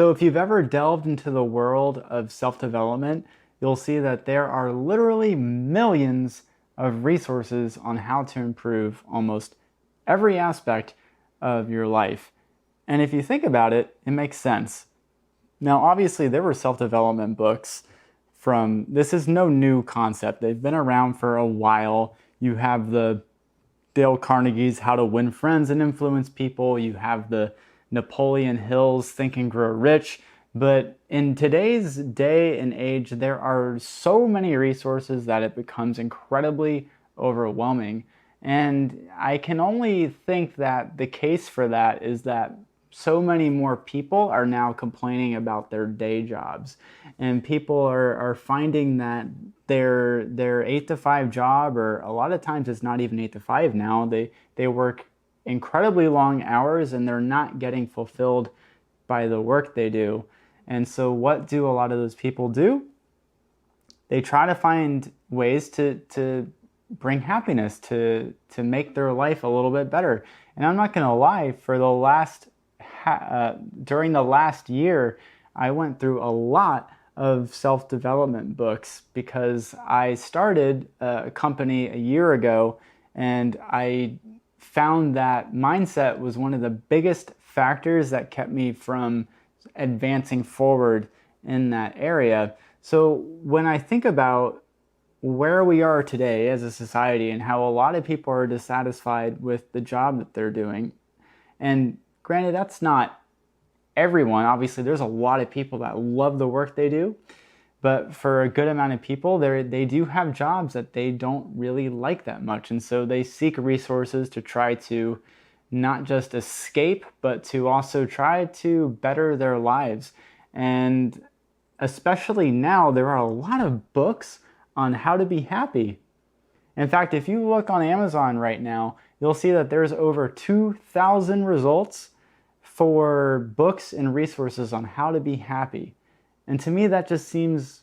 So if you've ever delved into the world of self-development, you'll see that there are literally millions of resources on how to improve almost every aspect of your life. And if you think about it, it makes sense. Now, obviously, there were self-development books this is no new concept. They've been around for a while. You have the Dale Carnegie's How to Win Friends and Influence People. You have the Napoleon Hill's Think and Grow Rich. But in today's day and age, there are so many resources that it becomes incredibly overwhelming. And I can only think that the case for that is that so many more people are now complaining about their day jobs, and people are finding that their 8 to 5 job, or a lot of times it's not even 8 to 5 now, they work incredibly long hours and they're not getting fulfilled by the work they do. And so what do a lot of those people do? They try to find ways to bring happiness, to make their life a little bit better. And I'm not going to lie, for during the last year, I went through a lot of self-development books because I started a company a year ago, and I found that mindset was one of the biggest factors that kept me from advancing forward in that area. So when I think about where we are today as a society and how a lot of people are dissatisfied with the job that they're doing, and granted, that's not everyone. Obviously, there's a lot of people that love the work they do. But for a good amount of people, they do have jobs that they don't really like that much. And so they seek resources to try to not just escape, but to also try to better their lives. And especially now, there are a lot of books on how to be happy. In fact, if you look on Amazon right now, you'll see that there's over 2,000 results for books and resources on how to be happy. And to me, that just seems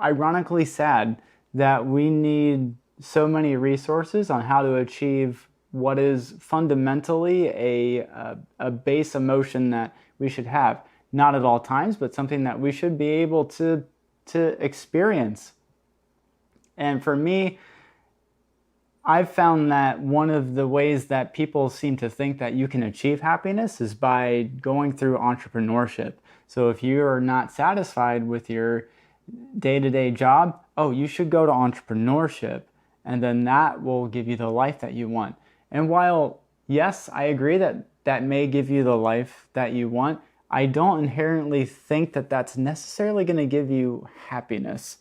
ironically sad that we need so many resources on how to achieve what is fundamentally a base emotion that we should have. Not at all times, but something that we should be able to experience. And for me, I've found that one of the ways that people seem to think that you can achieve happiness is by going through entrepreneurship. So if you are not satisfied with your day-to-day job, you should go to entrepreneurship, and then that will give you the life that you want. And while, yes, I agree that that may give you the life that you want, I don't inherently think that that's necessarily going to give you happiness.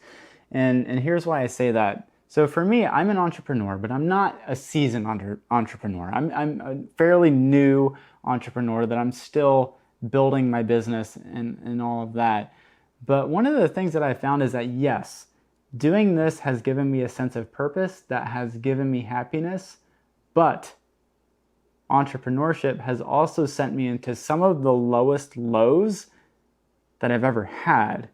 And here's why I say that. So for me, I'm an entrepreneur, but I'm not a seasoned entrepreneur. I'm a fairly new entrepreneur that I'm still building my business and all of that. But one of the things that I found is that, yes, doing this has given me a sense of purpose, that has given me happiness, but entrepreneurship has also sent me into some of the lowest lows that I've ever had.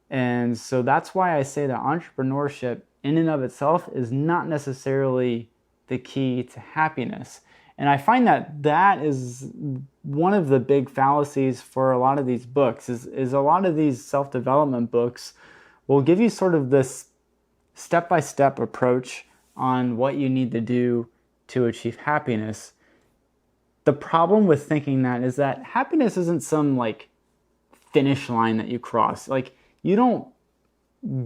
And so that's why I say that entrepreneurship in and of itself is not necessarily the key to happiness. And I find that that is one of the big fallacies for a lot of these books, is a lot of these self-development books will give you sort of this step-by-step approach on what you need to do to achieve happiness. The problem with thinking that is that happiness isn't some finish line that you cross. You don't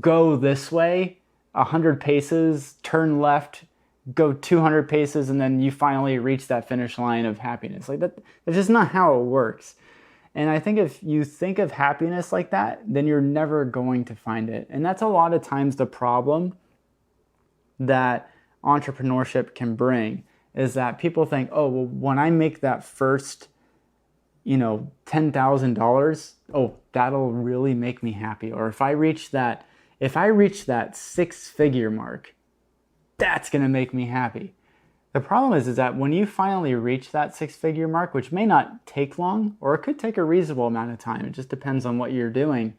go this way 100 paces, turn left, go 200 paces, and then you finally reach that finish line of happiness. That's just not how it works. And I think if you think of happiness like that, then you're never going to find it. And that's a lot of times the problem that entrepreneurship can bring, is that people think, when I make that first, $10,000, that'll really make me happy. Or if I reach that 6-figure mark, that's going to make me happy. The problem is that when you finally reach that 6-figure mark, which may not take long, or it could take a reasonable amount of time, it just depends on what you're doing,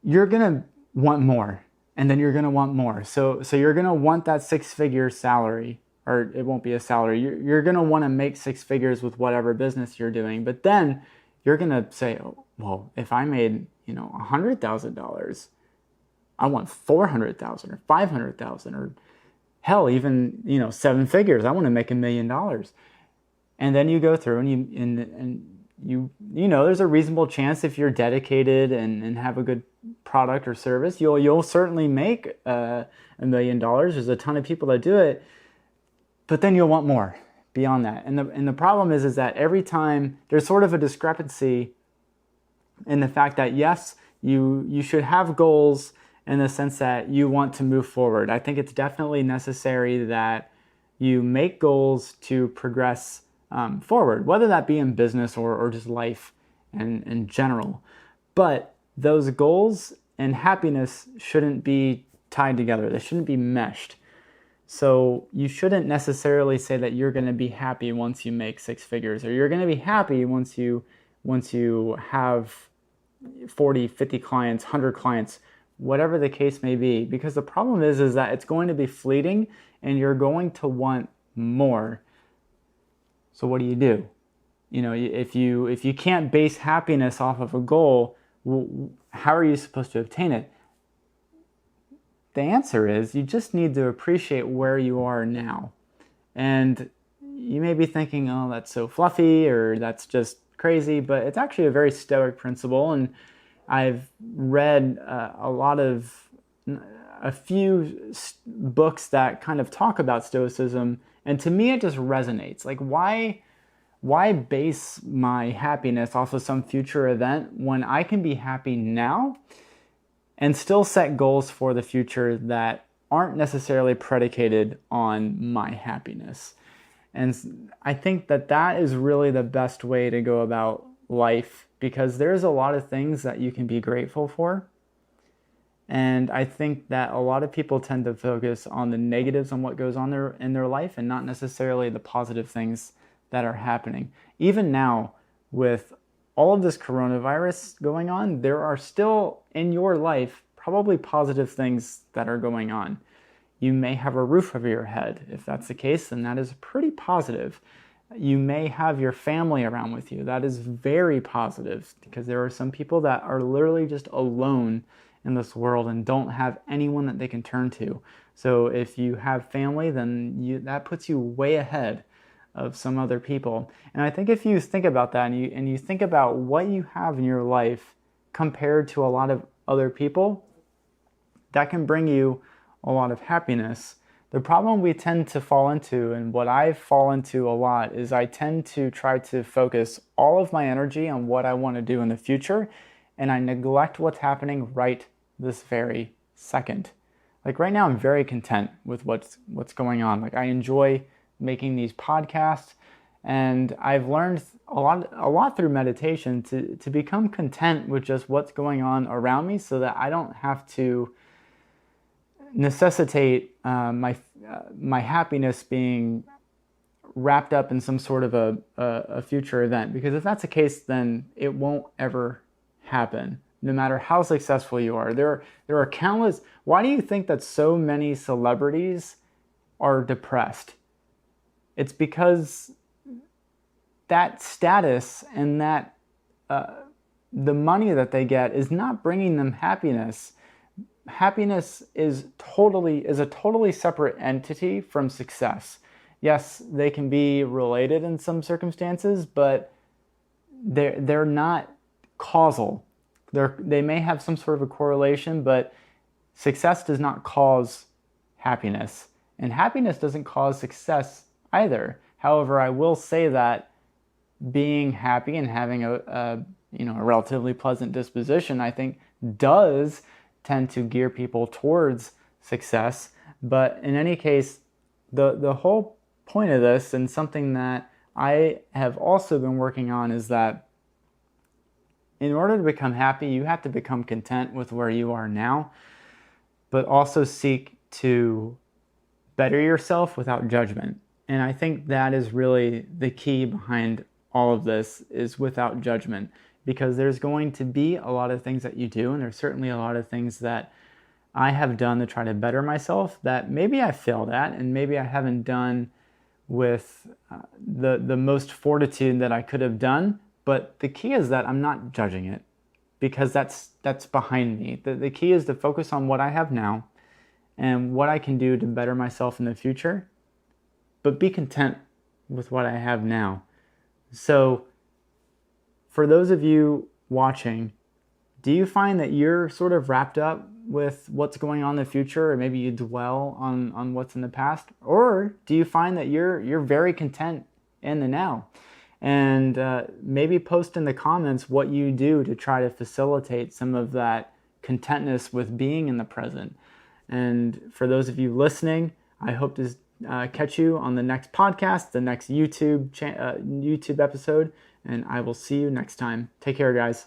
you're going to want more, and then you're going to want more. So you're going to want that 6-figure salary, or it won't be a salary. You're going to want to make 6 figures with whatever business you're doing, but then you're going to say, oh, well, if I made, $100,000, I want 400,000 or 500,000 or hell, even, 7 figures. I want to make $1,000,000. And then you go through and there's a reasonable chance if you're dedicated and have a good product or service, you'll certainly make $1,000,000. There's a ton of people that do it, but then you'll want more beyond that. And the problem is that every time there's sort of a discrepancy in the fact that yes, you should have goals in the sense that you want to move forward. I think it's definitely necessary that you make goals to progress forward, whether that be in business or just life in general. But those goals and happiness shouldn't be tied together. They shouldn't be meshed. So you shouldn't necessarily say that you're going to be happy once you make 6 figures, or you're going to be happy once you have 40, 50 clients, 100 clients, whatever the case may be. Because the problem is that it's going to be fleeting and you're going to want more. So what do? If you can't base happiness off of a goal, how are you supposed to obtain it? The answer is you just need to appreciate where you are now. And you may be thinking, oh, that's so fluffy or that's just crazy, but it's actually a very Stoic principle. And I've read a few books that kind of talk about Stoicism, and to me it just resonates. Like, why base my happiness off of some future event when I can be happy now and still set goals for the future that aren't necessarily predicated on my happiness? And I think that is really the best way to go about life, because there's a lot of things that you can be grateful for. And I think that a lot of people tend to focus on the negatives on what goes on in their life and not necessarily the positive things that are happening. Even now, with all of this coronavirus going on, there are still in your life probably positive things that are going on. You may have a roof over your head. If that's the case, then that is pretty positive. You may have your family around with you. That is very positive, because there are some people that are literally just alone in this world and don't have anyone that they can turn to. So if you have family, then that puts you way ahead of some other people. And I think if you think about that and you think about what you have in your life compared to a lot of other people, that can bring you a lot of happiness. The problem we tend to fall into, and what I fall into a lot, is I tend to try to focus all of my energy on what I want to do in the future, and I neglect what's happening right this very second. Like right now, I'm very content with what's going on. Like I enjoy making these podcasts, and I've learned a lot through meditation to become content with just what's going on around me, so that I don't have to necessitate my happiness being wrapped up in some sort of a future event. Because if that's the case, then it won't ever happen, no matter how successful you are. There are countless. Why do you think that so many celebrities are depressed? It's because that status and that the money that they get is not bringing them happiness. Happiness is a totally separate entity from success. Yes, they can be related in some circumstances, but they're not causal. They may have some sort of a correlation, but success does not cause happiness, and happiness doesn't cause success either. However, I will say that being happy and having a relatively pleasant disposition, I think, does tend to gear people towards success. But in any case, the whole point of this, and something that I have also been working on, is that in order to become happy, you have to become content with where you are now, but also seek to better yourself without judgment. And I think that is really the key behind all of this, is without judgment. Because there's going to be a lot of things that you do, and there's certainly a lot of things that I have done to try to better myself that maybe I failed at, and maybe I haven't done with the most fortitude that I could have done. But the key is that I'm not judging it, because that's behind me. The key is to focus on what I have now and what I can do to better myself in the future, but be content with what I have now. So for those of you watching, do you find that you're sort of wrapped up with what's going on in the future, or maybe you dwell on what's in the past? Or do you find that you're very content in the now? And maybe post in the comments what you do to try to facilitate some of that contentness with being in the present. And for those of you listening, I hope to catch you on the next podcast, the next YouTube episode, and I will see you next time. Take care, guys.